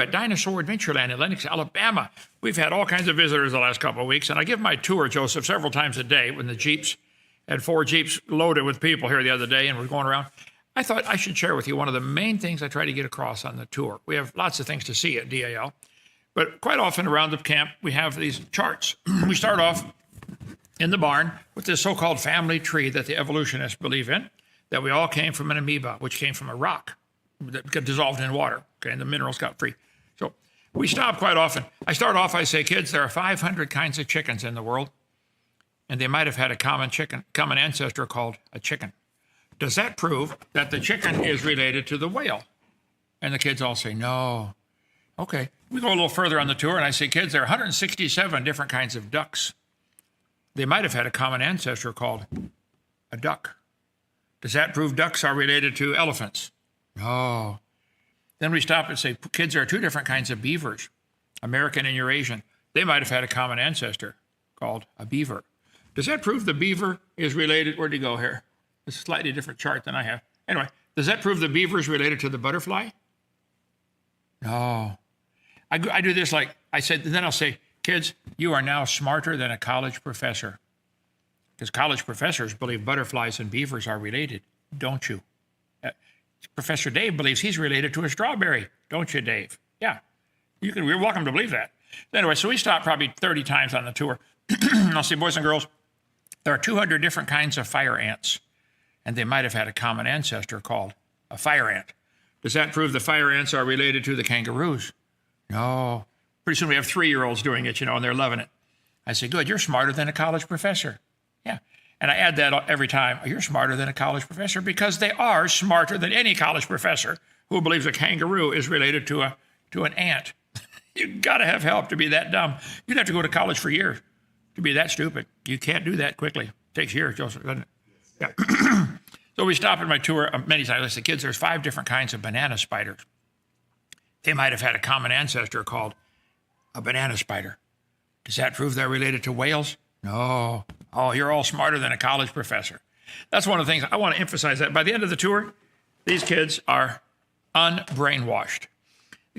at Dinosaur Adventureland in Lenox, Alabama. We've had all kinds of visitors the last couple of weeks, and I give my tour, Joseph, several times a day when the Jeeps, had 4 Jeeps loaded with people here the other day, and we're going around. I thought I should share with you one of the main things I try to get across on the tour. We have lots of things to see at DAL, but quite often around the camp, we have these charts. We start off in the barn with this so-called family tree that the evolutionists believe in, that we all came from an amoeba, which came from a rock that got dissolved in water, okay, and the minerals got free. So we stop quite often. I start off, I say, kids, there are 500 kinds of chickens in the world, and they might have had a common ancestor called a chicken. Does that prove that the chicken is related to the whale? And the kids all say, no. Okay, we go a little further on the tour, and I say, kids, there are 167 different kinds of ducks. They might have had a common ancestor called a duck. Does that prove ducks are related to elephants? No. Then we stop and say, kids, there are 2 different kinds of beavers, American and Eurasian. They might have had a common ancestor called a beaver. Does that prove the beaver is related? Where'd he go here? It's a slightly different chart than I have. Anyway, does that prove the beaver is related to the butterfly? No. I do this like I said, then I'll say, kids, you are now smarter than a college professor. Because college professors believe butterflies and beavers are related, don't you? Professor Dave believes he's related to a strawberry, don't you, Dave? Yeah, you're welcome to believe that. Anyway, so we stopped probably 30 times on the tour. I'll say, boys and girls, there are 200 different kinds of fire ants, and they might have had a common ancestor called a fire ant. Does that prove the fire ants are related to the kangaroos? No. Pretty soon we have 3-year-olds doing it, and they're loving it. I say, good, you're smarter than a college professor. Yeah. And I add that every time. You're smarter than a college professor, because they are smarter than any college professor who believes a kangaroo is related to an ant. You've got to have help to be that dumb. You'd have to go to college for years to be that stupid. You can't do that quickly. It takes years, Joseph, doesn't it? Yeah. So we stop at my tour many times. I say, kids, there's 5 different kinds of banana spiders. They might have had a common ancestor called a banana spider. Does that prove they're related to whales? No. Oh, you're all smarter than a college professor. That's one of the things I want to emphasize, that by the end of the tour, these kids are unbrainwashed.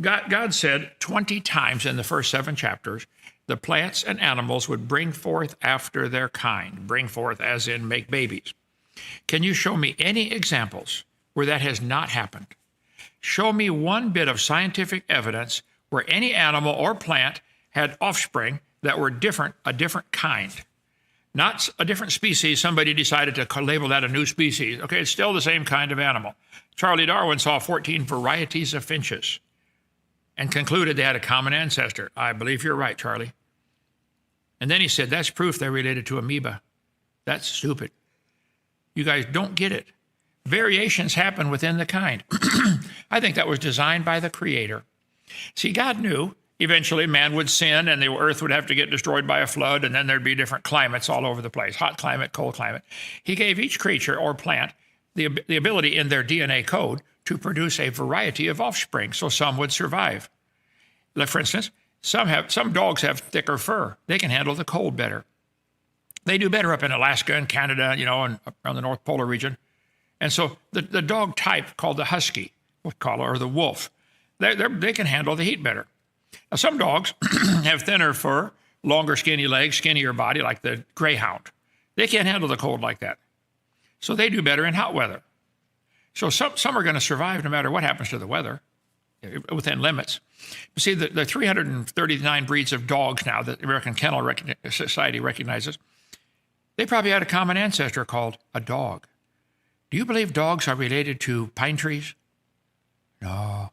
God said 20 times in the first 7 chapters, the plants and animals would bring forth after their kind. Bring forth as in make babies. Can you show me any examples where that has not happened? Show me one bit of scientific evidence where any animal or plant had offspring that were different, a different kind. Not a different species, somebody decided to label that a new species. Okay, it's still the same kind of animal. Charlie Darwin saw 14 varieties of finches and concluded they had a common ancestor. I believe you're right, Charlie. And then he said, that's proof they're related to amoeba. That's stupid. You guys don't get it. Variations happen within the kind. I think that was designed by the Creator. See, God knew eventually man would sin and the earth would have to get destroyed by a flood, and then there'd be different climates all over the place, hot climate, cold climate. He gave each creature or plant the ability in their DNA code to produce a variety of offspring, so some would survive. Like, for instance, some dogs have thicker fur. They can handle the cold better. They do better up in Alaska and Canada, and around the North Polar region. And so the dog type called the husky, or the wolf, they can handle the heat better. Now, some dogs have thinner fur, longer skinny legs, skinnier body, like the greyhound. They can't handle the cold like that. So they do better in hot weather. So some are going to survive no matter what happens to the weather, within limits. You see, the 339 breeds of dogs now that the American Kennel Society recognizes, they probably had a common ancestor called a dog. Do you believe dogs are related to pine trees? No.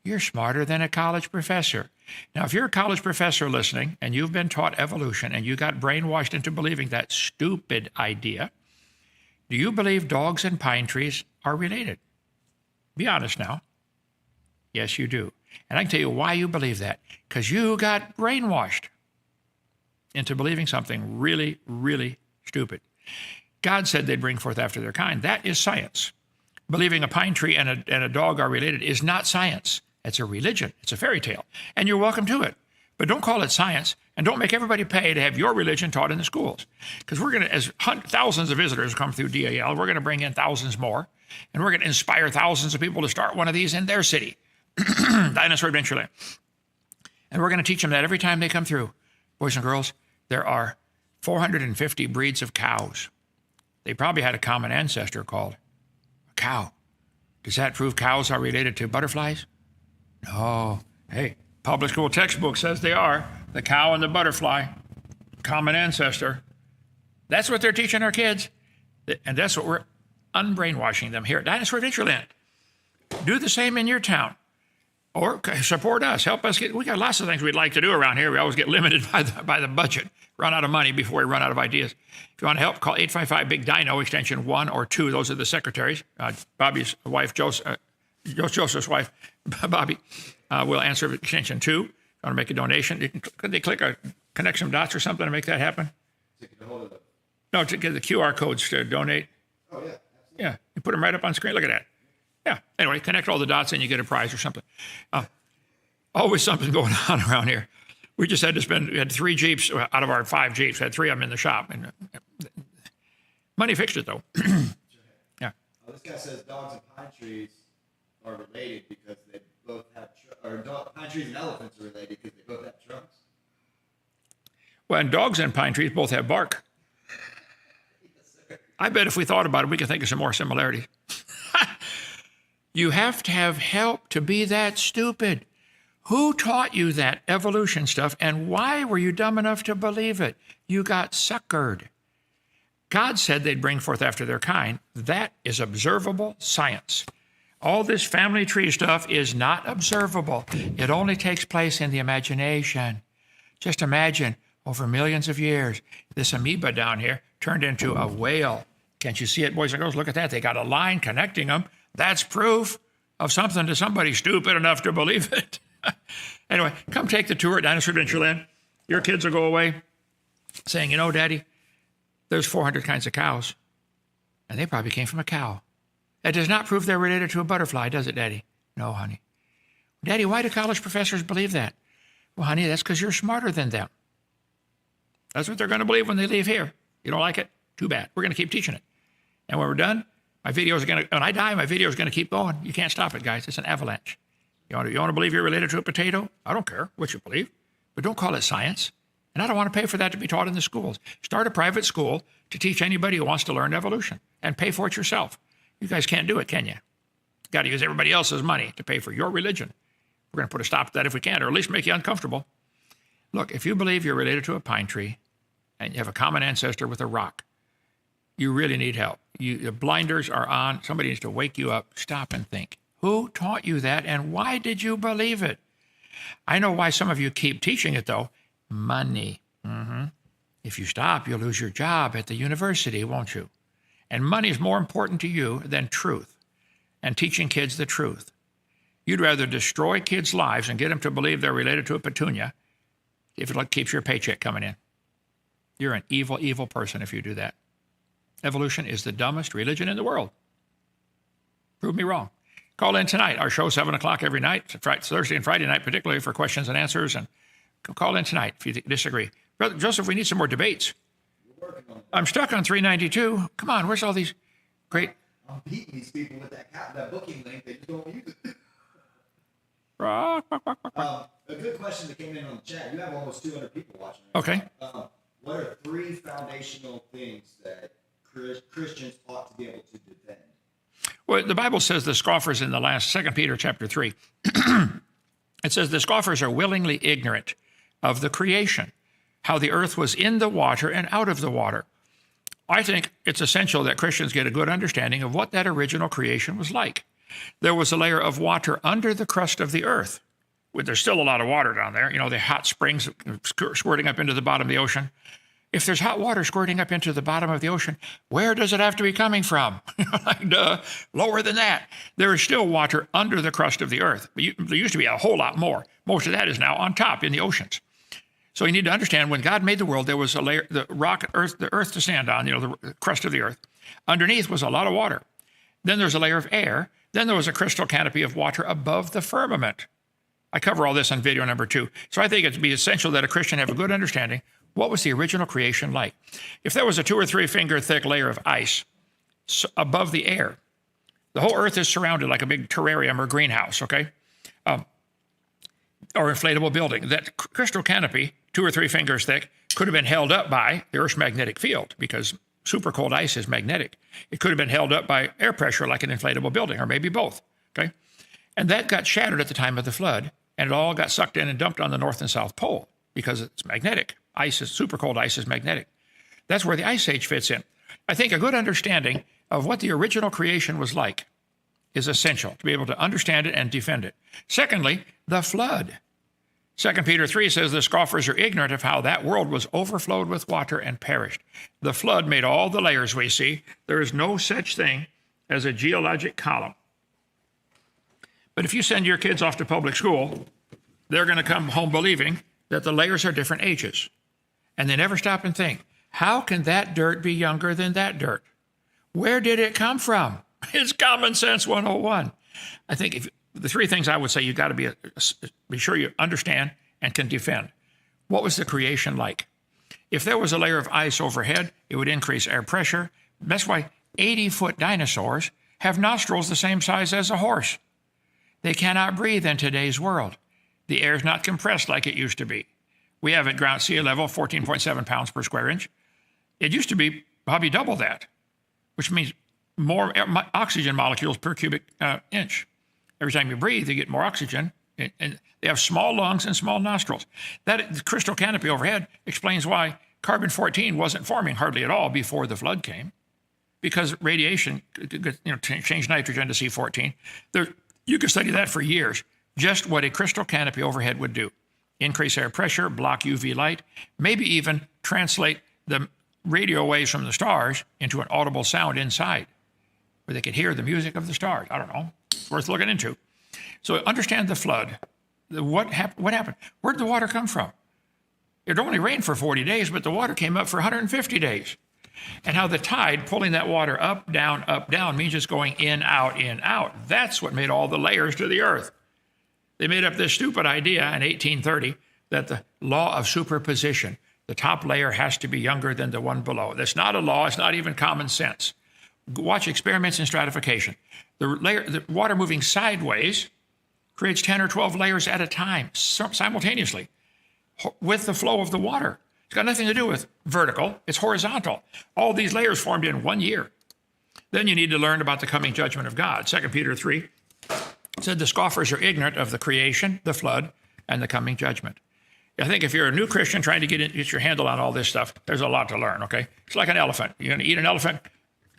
You're smarter than a college professor. Now, if you're a college professor listening and you've been taught evolution and you got brainwashed into believing that stupid idea, do you believe dogs and pine trees are related? Be honest now. Yes, you do. And I can tell you why you believe that. Because you got brainwashed into believing something really, really stupid. God said they'd bring forth after their kind. That is science. Believing a pine tree and a dog are related is not science. It's a religion. It's a fairy tale. And you're welcome to it. But don't call it science, and don't make everybody pay to have your religion taught in the schools. Because we're going to, as thousands of visitors come through DAL, we're going to bring in thousands more, and we're going to inspire thousands of people to start one of these in their city. Dinosaur Adventureland. And we're going to teach them that every time they come through. Boys and girls, there are 450 breeds of cows. They probably had a common ancestor called a cow. Does that prove cows are related to butterflies? No. Hey, public school textbook says they are. The cow and the butterfly, common ancestor. That's what they're teaching our kids. And that's what we're unbrainwashing them here at Dinosaur Adventureland. Do the same in your town. Or support us. Help us we got lots of things we'd like to do around here. We always get limited by the budget. Run out of money before we run out of ideas. If you want to help, call 855-BIG-DINO, extension 1 or 2. Those are the secretaries. Bobby's wife, Joseph's wife, Bobby, will answer extension 2. If you want to make a donation, could they connect some dots or something to make that happen? No, to get the QR codes to donate. Oh, yeah. Absolutely. Yeah, you put them right up on screen. Look at that. Yeah. Anyway, connect all the dots and you get a prize or something. Always something going on around here. We just had we had 3 Jeeps out of our 5 Jeeps. We had 3 of them in the shop. And money fixed it, though. Yeah. This guy says dogs and pine trees are related because they both have, pine trees and elephants are related because they both have trunks. Well, and dogs and pine trees both have bark. I bet if we thought about it, we could think of some more similarities. You have to have help to be that stupid. Who taught you that evolution stuff, and why were you dumb enough to believe it? You got suckered. God said they'd bring forth after their kind. That is observable science. All this family tree stuff is not observable. It only takes place in the imagination. Just imagine, over millions of years, this amoeba down here turned into a whale. Can't you see it, boys and girls? Look at that. They got a line connecting them. That's proof of something to somebody stupid enough to believe it. Anyway, come take the tour at Dinosaur Adventureland. Your kids will go away saying, you know, Daddy, there's 400 kinds of cows, and they probably came from a cow. That does not prove they're related to a butterfly, does it, Daddy? No, honey. Daddy, why do college professors believe that? Well, honey, that's because you're smarter than them. That's what they're going to believe when they leave here. You don't like it? Too bad. We're going to keep teaching it. And when we're done, when I die, my video is going to keep going. You can't stop it, guys. It's an avalanche. You want to believe you're related to a potato? I don't care what you believe, but don't call it science. And I don't want to pay for that to be taught in the schools. Start a private school to teach anybody who wants to learn evolution and pay for it yourself. You guys can't do it, can you? Got to use everybody else's money to pay for your religion. We're going to put a stop to that if we can, or at least make you uncomfortable. Look, if you believe you're related to a pine tree and you have a common ancestor with a rock, you really need help. The blinders are on. Somebody needs to wake you up. Stop and think. Who taught you that, and why did you believe it? I know why some of you keep teaching it, though. Money. If you stop, you'll lose your job at the university, won't you? And money is more important to you than truth and teaching kids the truth. You'd rather destroy kids' lives and get them to believe they're related to a petunia if it keeps your paycheck coming in. You're an evil, evil person if you do that. Evolution is the dumbest religion in the world. Prove me wrong. Call in tonight. Our show 7 o'clock every night, Thursday and Friday night, particularly for questions and answers. And call in tonight if you disagree. Brother Joseph, we need some more debates. I'm stuck on 392. Come on, where's all these great... I'm beating these people with that booking link. They just don't use it. A good question that came in on the chat. You have almost 200 people watching. Okay. What are 3 foundational things that Christians ought to be able to defend? Well, the Bible says the scoffers in the last 2 Peter chapter 3. It says the scoffers are willingly ignorant of the creation, how the earth was in the water and out of the water. I think it's essential that Christians get a good understanding of what that original creation was like. There was a layer of water under the crust of the earth. There's still a lot of water down there. You know, the hot springs squirting up into the bottom of the ocean. If there's hot water squirting up into the bottom of the ocean, where does it have to be coming from? Like, duh, lower than that. There is still water under the crust of the earth. But there used to be a whole lot more. Most of that is now on top in the oceans. So you need to understand, when God made the world, there was a layer, the earth to stand on, the crust of the earth. Underneath was a lot of water. Then there's a layer of air. Then there was a crystal canopy of water above the firmament. I cover all this on video number 2. So I think it'd be essential that a Christian have a good understanding. What was the original creation like? If there was a 2 or 3 finger thick layer of ice above the air, the whole earth is surrounded like a big terrarium or greenhouse, okay? or inflatable building. That crystal canopy, 2 or 3 fingers thick, could have been held up by the Earth's magnetic field because super cold ice is magnetic. It could have been held up by air pressure like an inflatable building, or maybe both. Okay, and that got shattered at the time of the flood, and it all got sucked in and dumped on the North and South Pole because it's magnetic. Super cold ice is magnetic. That's where the Ice Age fits in. I think a good understanding of what the original creation was like is essential to be able to understand it and defend it. Secondly, the flood. 2 Peter 3 says the scoffers are ignorant of how that world was overflowed with water and perished. The flood made all the layers we see. There is no such thing as a geologic column. But if you send your kids off to public school, they're going to come home believing that the layers are different ages. And they never stop and think, how can that dirt be younger than that dirt? Where did it come from? It's common sense 101. I think if the 3 things I would say you've got to be sure you understand and can defend. What was the creation like? If there was a layer of ice overhead, it would increase air pressure. That's why 80-foot dinosaurs have nostrils the same size as a horse. They cannot breathe in today's world. The air is not compressed like it used to be. We have at ground sea level 14.7 pounds per square inch. It used to be probably double that, which means more oxygen molecules per cubic inch. Every time you breathe, you get more oxygen, and they have small lungs and small nostrils. That crystal canopy overhead explains why carbon-14 wasn't forming hardly at all before the flood came, because radiation changed nitrogen to C14. You could study that for years, just what a crystal canopy overhead would do. Increase air pressure, block UV light, maybe even translate the radio waves from the stars into an audible sound inside, where they could hear the music of the stars. I don't know. It's worth looking into. So understand the flood. What happened? Where did the water come from? It only rained for 40 days, but the water came up for 150 days. And how the tide pulling that water up, down means it's going in, out, in, out. That's what made all the layers to the earth. They made up this stupid idea in 1830 that the law of superposition, the top layer has to be younger than the one below. That's not a law. It's not even common sense. Watch experiments in stratification. The water moving sideways creates 10 or 12 layers at a time, simultaneously, with the flow of the water. It's got nothing to do with vertical. It's horizontal. All these layers formed in 1 year. Then you need to learn about the coming judgment of God. 2 Peter 3 said the scoffers are ignorant of the creation, the flood, and the coming judgment. I think if you're a new Christian trying to get your handle on all this stuff, there's a lot to learn, okay? It's like an elephant. You're going to eat an elephant,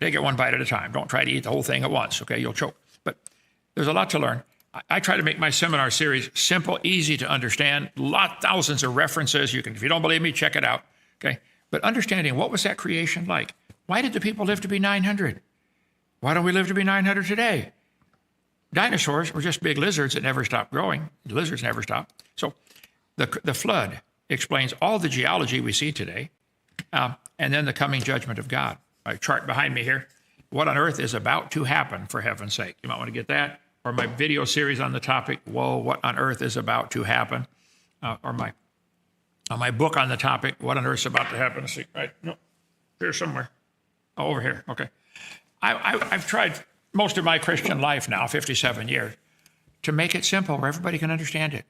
take it 1 bite at a time. Don't try to eat the whole thing at once, okay? You'll choke. But there's a lot to learn. I try to make my seminar series simple, easy to understand, thousands of references. If you don't believe me, check it out, okay? But understanding what was that creation like? Why did the people live to be 900? Why don't we live to be 900 today? Dinosaurs were just big lizards that never stopped growing. The lizards never stopped. So the flood explains all the geology we see today, and then the coming judgment of God. My chart behind me here, what on earth is about to happen, for heaven's sake. You might want to get that, or my video series on the topic, whoa, what on earth is about to happen, or my book on the topic, what on earth is about to happen. Let's see, right? No, here somewhere. Oh, over here, okay. I've tried most of my Christian life now, 57 years, to make it simple where everybody can understand it.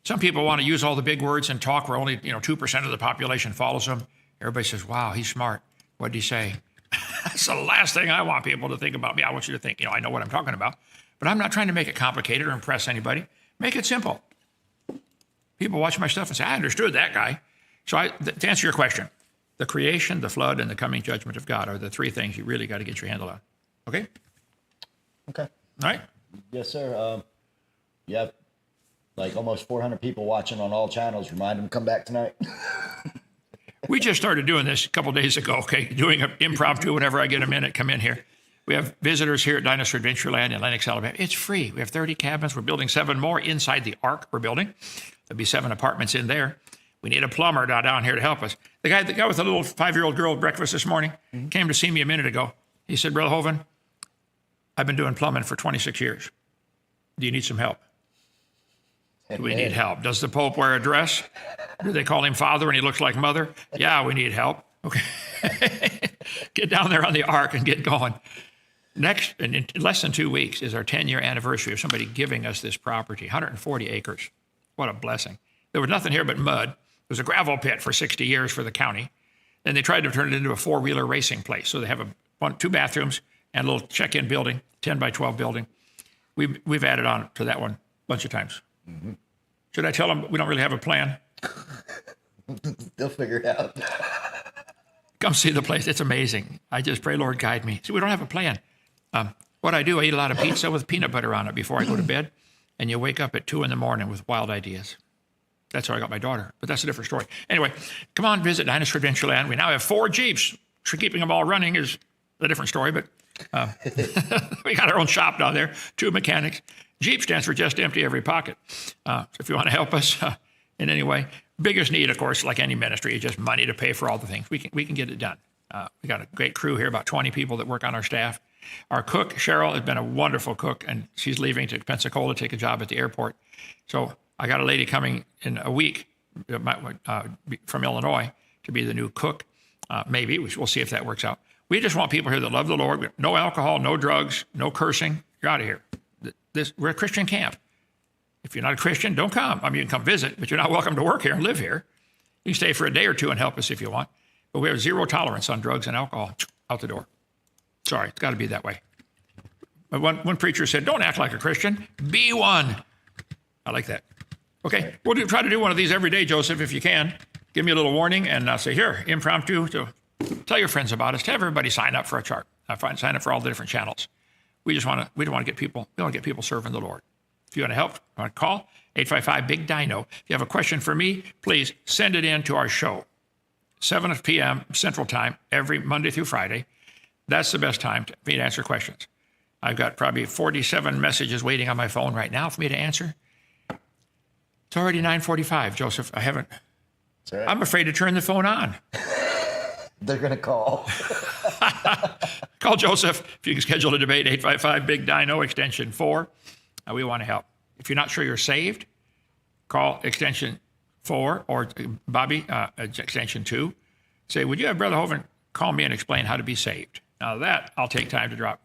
Some people want to use all the big words and talk where only 2% of the population follows them. Everybody says, wow, he's smart. What did he say? That's the last thing I want people to think about me. I want you to think, I know what I'm talking about. But I'm not trying to make it complicated or impress anybody. Make it simple. People watch my stuff and say, I understood that guy. So to answer your question, the creation, the flood, and the coming judgment of God are the 3 things you really got to get your handle on. Okay? Okay. All right? Yes, sir. You have like almost 400 people watching on all channels. Remind them to come back tonight. We just started doing this a couple days ago, okay? Doing an impromptu whenever I get a minute, come in here. We have visitors here at Dinosaur Adventureland in Lenox, Alabama. It's free. We have 30 cabins. We're building 7 more inside the Ark we're building. There'll be 7 apartments in there. We need a plumber down here to help us. The guy with the little 5-year-old girl at breakfast this morning came to see me a minute ago. He said, Brother Hovind, I've been doing plumbing for 26 years. Do you need some help? Do we need help? Does the Pope wear a dress? Do they call him Father and he looks like Mother? Yeah, we need help. Okay. Get down there on the Ark and get going. In less than 2 weeks, is our 10-year anniversary of somebody giving us this property, 140 acres. What a blessing. There was nothing here but mud. It was a gravel pit for 60 years for the county. Then they tried to turn it into a four-wheeler racing place. So they have two bathrooms and a little check-in building, 10 by 12 building. We've added on to that one a bunch of times. Mm-hmm. Should I tell them we don't really have a plan? They'll figure it out. Come see the place. It's amazing. I just pray, Lord, guide me. See, we don't have a plan. What I do, I eat a lot of pizza with peanut butter on it before I go to bed. And you wake up at 2 a.m. with wild ideas. That's how I got my daughter. But that's a different story. Anyway, come on, visit Dinosaur Adventureland. We now have 4 Jeeps. Keeping them all running is a different story, but we got our own shop down there, 2 mechanics. Jeep stands for just empty every pocket. So if you want to help us in any way, biggest need, of course, like any ministry, is just money to pay for all the things. We can get it done. We got a great crew here, about 20 people that work on our staff. Our cook, Cheryl, has been a wonderful cook, and she's leaving to Pensacola to take a job at the airport. So I got a lady coming in a week from Illinois to be the new cook. Maybe. We'll see if that works out. We just want people here that love the Lord. No alcohol, no drugs, no cursing. You're out of here. We're a Christian camp. If you're not a Christian, don't come. I mean, you can come visit, but you're not welcome to work here and live here. You can stay for a day or two and help us if you want. But we have zero tolerance on drugs and alcohol. Out the door. Sorry, it's got to be that way. But one preacher said, don't act like a Christian. Be one. I like that. Okay, we'll try to do one of these every day, Joseph, if you can. Give me a little warning, and I'll say, here, impromptu, to tell your friends about us. Have everybody sign up for a chart. Sign up for all the different channels. We don't want to get people serving the Lord. If you want to help, want to call 855-BIG-DINO. If you have a question for me, please send it in to our show. 7 p.m. Central Time, every Monday through Friday. That's the best time for me to answer questions. I've got probably 47 messages waiting on my phone right now for me to answer. It's already 9:45, Joseph. I haven't. Right. I'm afraid to turn the phone on. They're going to call. Call Joseph if you can schedule a debate, 855-BIG-DINO, extension 4. We want to help. If you're not sure you're saved, call extension 4 or Bobby, extension 2. Say, would you have Brother Hovind call me and explain how to be saved? Now that I'll take time to drop